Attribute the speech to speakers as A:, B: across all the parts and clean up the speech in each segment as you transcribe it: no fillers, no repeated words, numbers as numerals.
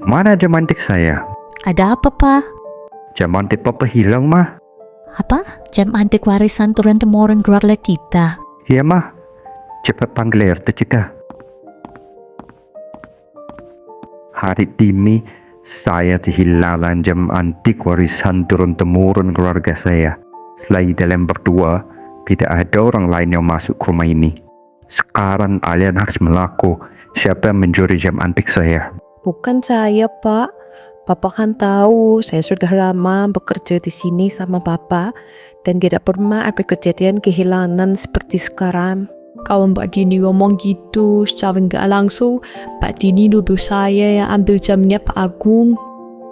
A: Mana jam antik saya?
B: Ada apa, Pak?
A: Jam antik papa hilang, Mah.
B: Apa? Jam antik warisan turun-temurun keluarga kita.
A: Iya, Mah. Cepat panggil RT cekah. Hari ini saya kehilangan jam antik warisan turun-temurun keluarga saya. Selain dalam berdua, tidak ada orang lain yang masuk ke rumah ini. Sekarang kalian harus melaku siapa yang mencuri jam antik saya.
C: Bukan saya, Pak. Papa kan tahu saya sudah lama bekerja di sini sama Papa dan tidak pernah ada kejadian kehilangan seperti sekarang.
D: Kalau Mbak Dini ngomong gitu secara nggak langsung, Mbak Dini nuduh saya yang ambil jamnya Pak Agung.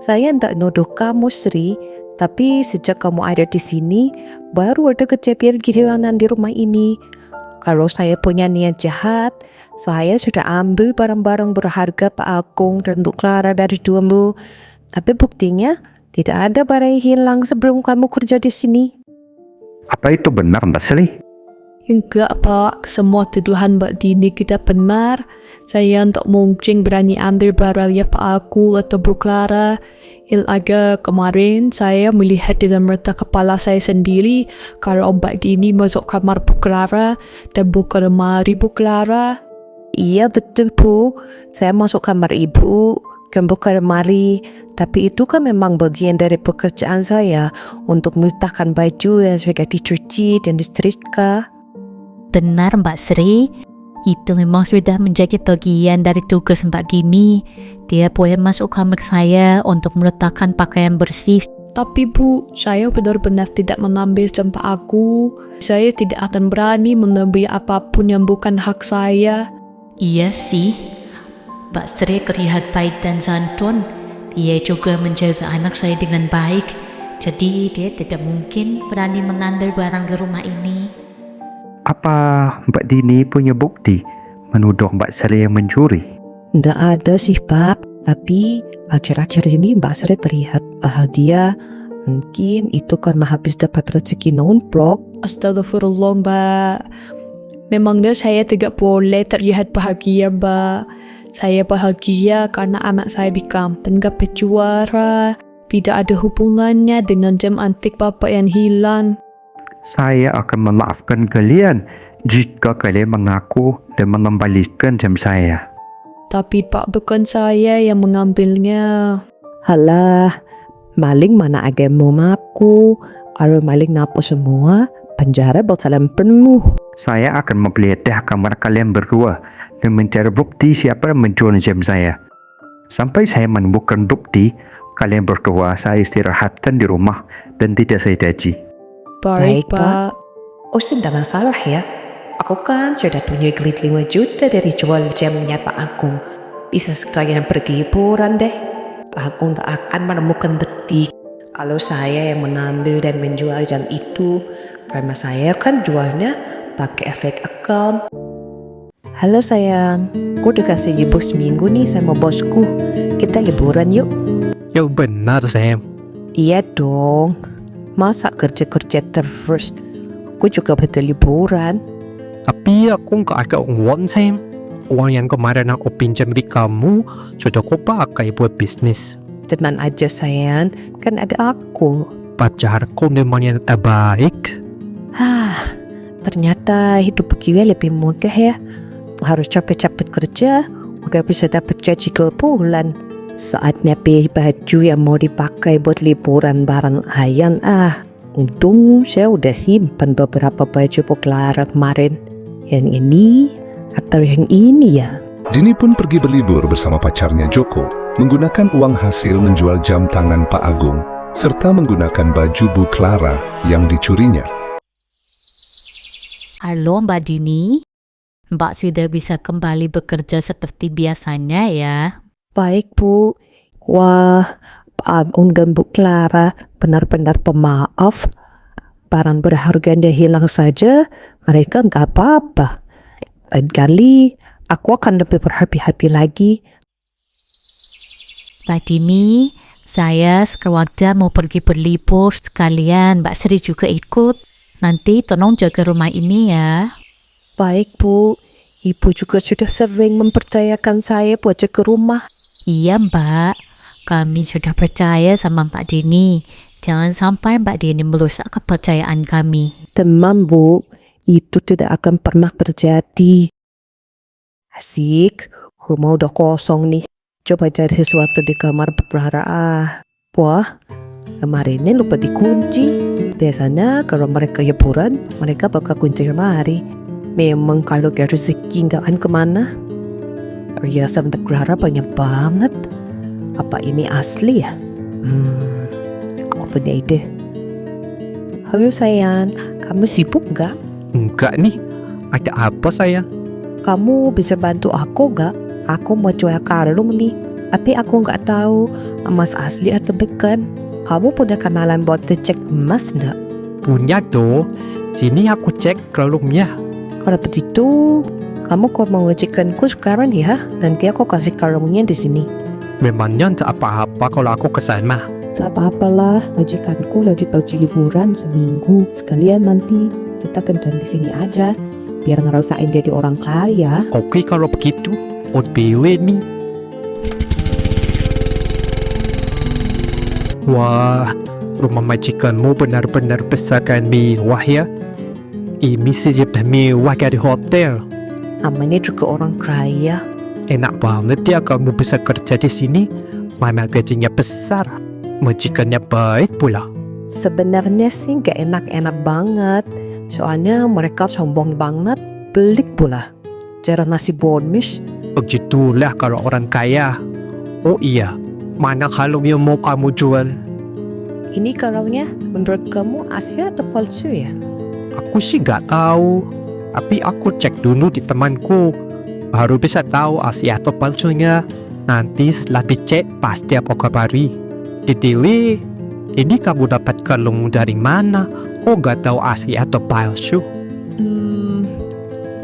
C: Saya tidak nuduh kamu, Sri, tapi sejak kamu ada di sini, baru ada kejadian kehilangan di rumah ini. Kalau saya punya niat jahat, saya sudah ambil barang-barang berharga Pak Agung dan Untuk Clara dari dulu. Tapi buktinya, tidak ada barang yang hilang sebelum kamu kerja di sini.
A: Apa itu benar, Mbak Sri?
D: Enggak, Pak. Semua tuduhan Mbak Dini kita benar. Saya tak mungkin berani ambil barangnya Pak Agung atau Bu Clara. Agak kemarin saya melihat dalam mata kepala saya sendiri kalau Mbak Dini masuk kamar Bu Clara dan buka lemari Bu Clara.
C: Iya betul, Bu. Saya masuk kamar ibu dan buka lemari. Tapi itu kan memang bagian dari pekerjaan saya untuk meletakkan baju yang sudah dicuci dan disetrika.
B: Benar, Mbak Sri. Itu memang sudah menjadi bagian dari tugas Mbak Dini. Dia boleh masuk kamar saya untuk meletakkan pakaian bersih.
D: Tapi Bu, saya benar-benar tidak mengambil jam Pak Agung. Saya tidak akan berani mengambil apapun yang bukan hak saya.
B: Iya sih, Mbak Sri terlihat baik dan santun. Dia juga menjaga anak saya dengan baik. Jadi dia tidak mungkin berani mengambil barang di rumah ini.
A: Apa Mbak Dini punya bukti menuduh Mbak Sri yang mencuri?
C: Tidak ada sih, Pak. Tapi akhir-akhir ini Mbak Sri terlihat bahagia. Mungkin itu karena habis dapat rezeki nomplok.
D: Astagfirullah, Mbak. Memangnya saya tidak boleh terlihat bahagia, Mbak. Saya bahagia karena anak saya di kampung dapat juara. Tidak ada hubungannya dengan jam antik Bapak yang hilang.
A: Saya akan memaafkan kalian jika kalian mengaku dan mengembalikan jam saya.
D: Tapi Pak, bukan saya yang mengambilnya.
C: Halah, maling mana ada yang mau mengaku. Kalau maling ngaku semua, penjara bakalan penuh.
A: Saya akan menggeledah kamar kalian berdua dan mencari bukti siapa yang mencuri jam saya. Sampai saya menemukan bukti, kalian berdua saya istirahatkan di rumah dan tidak saya gaji.
D: Baik, Pak.
C: Oh, sudah masalah ya. Aku kan sudah punya duit 5 juta dari jual jamnya Pak Agung. Bisa sekalian pergi liburan deh. Pak Agung tak akan menemukan detik kalau saya yang mengambil dan menjual jam itu. Karena saya kan jualnya pakai efek account. Halo sayang, aku udah kasih libur seminggu nih sama bosku. Kita liburan yuk.
E: Ya benar, Sam.
C: Iya dong. Masa kerja-kerja terus? Aku juga butuh liburan.
E: Tapi aku nggak ada uang, Sam. Uang yang kemarin aku pinjam di kamu sudah aku pakai buat bisnis.
C: Teman aja sayang, kan ada aku.
E: Pacarku memang yang terbaik.
C: Ternyata hidup gue lebih mudah ya. Harus capek-capek kerja, gak bisa dapat gaji ke bulan. Saatnya pilih baju yang mau dipakai buat liburan bareng Ayan. Untung saya udah simpan beberapa baju Clara kemarin. Yang ini atau yang ini ya?
F: Dini pun pergi berlibur bersama pacarnya Joko, menggunakan uang hasil menjual jam tangan Pak Agung, serta menggunakan baju Bu Clara yang dicurinya.
B: Halo Mbak Dini, Mbak sudah bisa kembali bekerja seperti biasanya ya?
C: Baik Bu. Wah, Pak Agung dan Bu Clara benar-benar pemaaf. Barang berharga yang hilang saja, mereka nggak apa-apa. Lain kali, aku akan lebih berhati-hati lagi.
B: Mbak Dini, saya sekeluarga mau pergi berlibur sekalian. Mbak Sri juga ikut. Nanti tolong jaga rumah ini ya.
C: Baik Bu, Ibu juga sudah sering mempercayakan saya buat jaga rumah.
B: Iya Mbak, kami sudah percaya sama Mbak Dini. Jangan sampai Mbak Dini merusak kepercayaan kami.
C: Teman Bu, itu tidak akan pernah terjadi. Asik, rumah udah kosong nih. Coba cari sesuatu di kamar berharap. Wah, lemarinya lupa dikunci. Biasanya kalau mereka liburan, mereka bakal kunci lemari. Memang kalau gak rezeki jangan kemana. Perhiasan berharap banyak banget. Apa ini asli ya? Aku punya ide. Halo sayang, kamu sibuk nggak?
E: Enggak nih, ada apa sayang?
C: Kamu bisa bantu aku nggak? Aku mau jual kalung nih, tapi aku nggak tahu emas asli atau bukan. Kamu punya kenalan buat cek emas nggak?
E: Punya tuh, sini aku cek kalungnya.
C: Kalau begitu, kamu kok mau ngecekkanku sekarang ya? Nanti aku kasih kalungnya di sini.
E: Memangnya tak apa-apa kalau aku kesana.
C: Tak apa-apalah, majikanku lagi pergi liburan seminggu. Sekalian nanti kita kencan di sini aja, biar ngerasain jadi orang kaya.
E: Oke kalau begitu, Ot pilih nih. Wah, rumah majikanmu benar-benar besar dan mewah ya. Ini sih lebih mewah dari hotel.
C: Namanya juga orang kaya.
E: Enak banget ya kamu bisa kerja di sini. Mana gajinya besar, majikannya baik pula.
C: Sebenarnya sih gak enak-enak banget. Soalnya mereka sombong banget, pelik pula. Cara nasi bonus.
E: Begitulah kalau orang kaya. Oh iya, mana kalung yang mau kamu jual?
C: Ini kalungnya menurut kamu asli atau palsu ya?
E: Aku sih gak tahu, tapi aku cek dulu di temanku. Baru bisa tahu asli atau palsunya. Nanti setelah dicek pasti aku kabari. Ditili, ini kamu dapat kalung dari mana? Oh gak tahu asli atau palsu?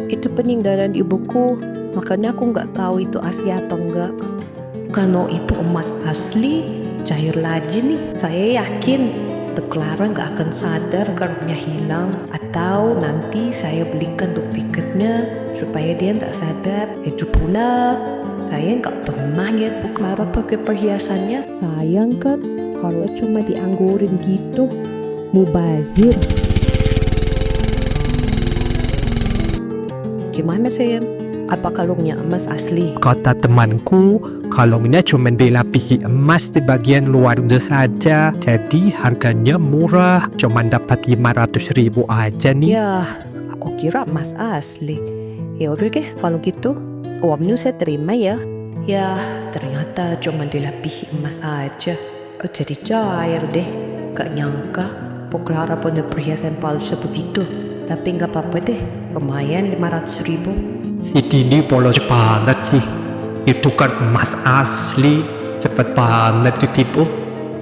C: Itu peninggalan ibuku, makanya aku nggak tahu itu asli atau enggak. Kalau itu emas asli, cair lagi nih. Saya yakin Clara nggak akan sadar kalungnya hilang, atau nanti saya belikan duplikatnya supaya dia nggak sadar. Itu pula saya nggak pernah lihat Bu Clara pakai perhiasannya. Sayang kan kalau cuma dianggurin gitu, mubazir. Gimana sayang? Apa kalungnya emas asli?
E: Kata temanku, kalungnya cuma dilapihi emas di bagian luar saja. Jadi harganya murah, cuma dapat 500.000 aja nih.
C: Ya, aku kira emas asli. Ya udah deh kalau gitu, uangnya saya terima ya. Ya, ternyata cuma dilapihi emas aja. Jadi cair deh. Gak nyangka Bu Clara punya perhiasan palsu begitu. Tapi gak apa-apa deh, lumayan 500.000.
E: Si Dini polos banget sih. Itu kan emas asli, cepet banget ditipu.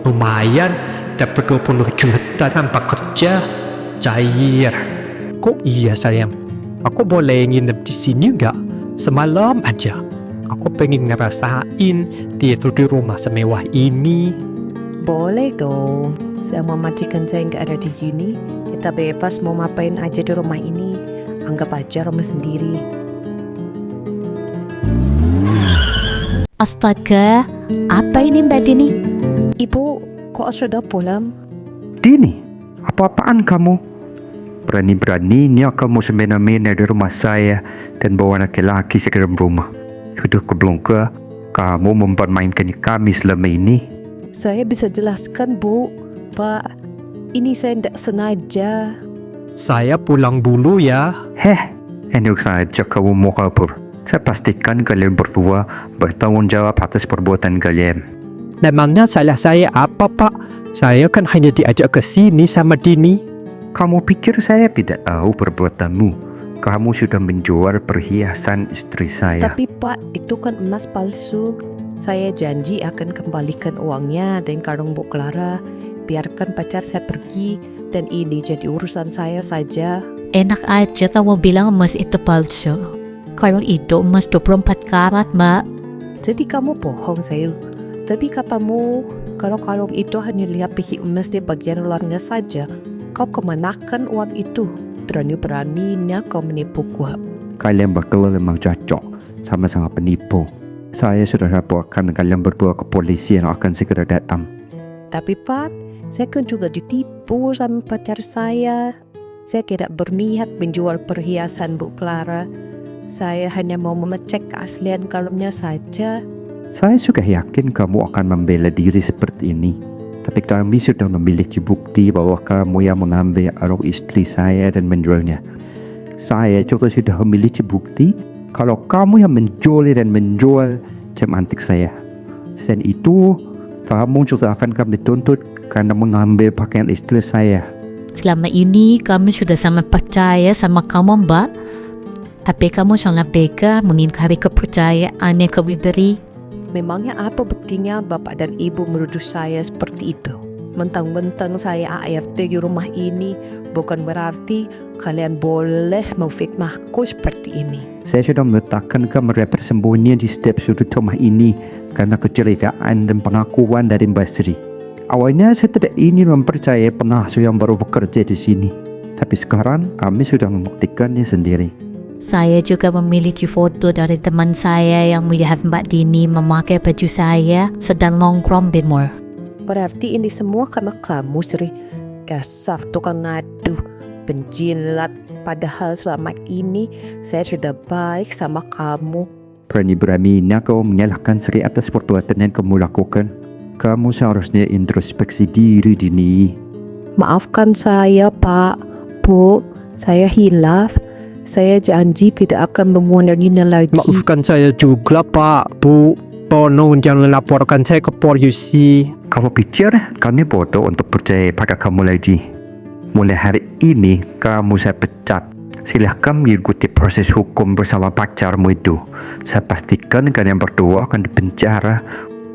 E: Lumayan, dapat 20 juta tanpa kerja. Cair. Kok iya sayang? Aku boleh nginep di sini nggak? Semalam aja. Aku pengen ngerasain tidur di rumah semewah ini.
C: Boleh dong. Sama majikan saya nggak ada di sini. Kita bebas mau ngapain aja di rumah ini. Anggap aja rumah sendiri.
B: Astaga, apa ini Mbak Dini?
C: Ibu, kok sudah pulang?
A: Dini, apa-apaan kamu? Berani-beraninya kamu semena-mena di rumah saya dan bawa laki-laki ke dalam rumah. Sudah kebelungka, kamu mempermainkan kami selama ini.
C: Saya bisa jelaskan, Bu. Pak, ini saya tidak sengaja.
E: Saya pulang dulu ya.
A: Enak saja kamu mau kabur. Saya pastikan kalian berdua bertanggung jawab atas perbuatan kalian.
E: Memangnya salah saya apa, Pak? Saya kan hanya diajak ke sini sama Dini.
A: Kamu pikir saya tidak tahu perbuatanmu? Kamu sudah menjual perhiasan istri saya.
C: Tapi Pak, itu kan emas palsu. Saya janji akan kembalikan uangnya dan kalung Bu Clara. Biarkan pacar saya pergi dan ini jadi urusan saya saja.
B: Enak aja kamu bilang emas itu palsu. Kalung itu emas 24 karat, Mbak.
C: Jadi kamu bohong saya. Tapi katamu kalau kalung itu hanya lihat emas di bagian luarnya saja. Kau kemanakan uang itu? Berani-beraninya kau menipuku.
A: Kalian berdua memang cocok, sama-sama penipu. Saya sudah laporkan kalian berdua ke polisi yang akan segera datang.
C: Tapi Pak, saya kan juga ditipu sama pacar saya. Saya tidak berniat menjual perhiasan Bu Clara. Saya hanya mau mengecek keaslian kalungnya saja.
A: Saya suka yakin kamu akan membela diri seperti ini. Tapi kami sudah memiliki bukti bahwa kamu yang mengambil kalung istri saya dan menjualnya. Saya juga sudah memiliki bukti kalau kamu yang menjual dan menjual jam antik saya. Selain itu, kamu juga akan kami tuntut karena mengambil pakaian istri saya.
B: Selama ini kami sudah sangat percaya sama kamu, Mbak. Tapi kamu sangat tega mengingkari kepercayaan yang kami beri.
C: Memangnya apa buktinya Bapak dan Ibu menuduh saya seperti itu? Mentang-mentang saya AFT di rumah ini, bukan berarti kalian boleh memfitnahku seperti ini.
A: Saya sudah meletakkan kamera tersembunyi di setiap sudut rumah ini karena kecurigaan dan pengakuan dari Mbak Sri. Awalnya saya tidak ingin mempercayai pengasuh yang baru bekerja di sini. Tapi sekarang kami sudah membuktikannya sendiri.
B: Saya juga memiliki foto dari teman saya yang melihat Mbak Dini memakai baju saya sedang nongkrong di mall.
C: Berarti ini semua karena kamu, Sri. Dasar tukang ngadu, penjilat. Padahal selama ini saya sudah baik sama kamu.
A: Berani-beraninya kau menyalahkan Sri atas perbuatan yang kamu lakukan. Kamu seharusnya introspeksi diri, Dini.
C: Maafkan saya, Pak. Bu, saya hilaf. Saya janji tidak akan mengulanginya lagi.
E: Maafkan saya juga Pak, Bu. Tolong jangan laporkan saya ke polisi.
A: Kamu pikir kami bodoh untuk percaya pada kamu lagi? Mulai hari ini kamu saya pecat. Silahkan mengikuti proses hukum bersama pacarmu itu. Saya pastikan kalian berdua akan dipenjara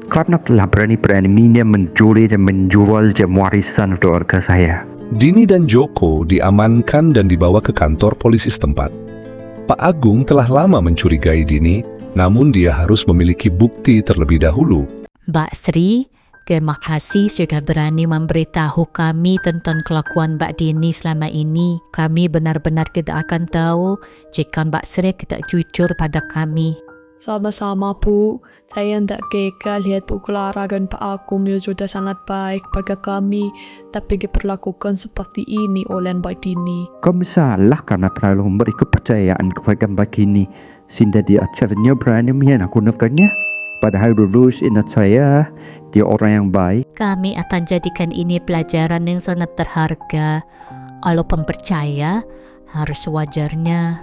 A: karena telah berani-beraninya mencuri dan menjual jam warisan keluarga saya.
F: Dini dan Joko diamankan dan dibawa ke kantor polisi setempat. Pak Agung telah lama mencurigai Dini, namun dia harus memiliki bukti terlebih dahulu.
B: Mbak Sri, terima kasih sudah berani memberitahu kami tentang kelakuan Mbak Dini selama ini. Kami benar-benar tidak akan tahu jika Mbak Sri tidak jujur pada kami.
D: Sama-sama Bu, saya tidak tega lihat Bu Clara dan Pak Agung yang sudah sangat baik pada kami, tapi diperlakukan seperti ini oleh Mbak Dini.
A: Kamu salah karena terlalu memberi kepercayaan kepada Mbak Dini, sehingga dia akhirnya berani menyalahgunakannya. Padahal dulu ingat saya, dia orang yang baik.
B: Kami akan jadikan ini pelajaran yang sangat berharga. Kalau percaya, harus sewajarnya.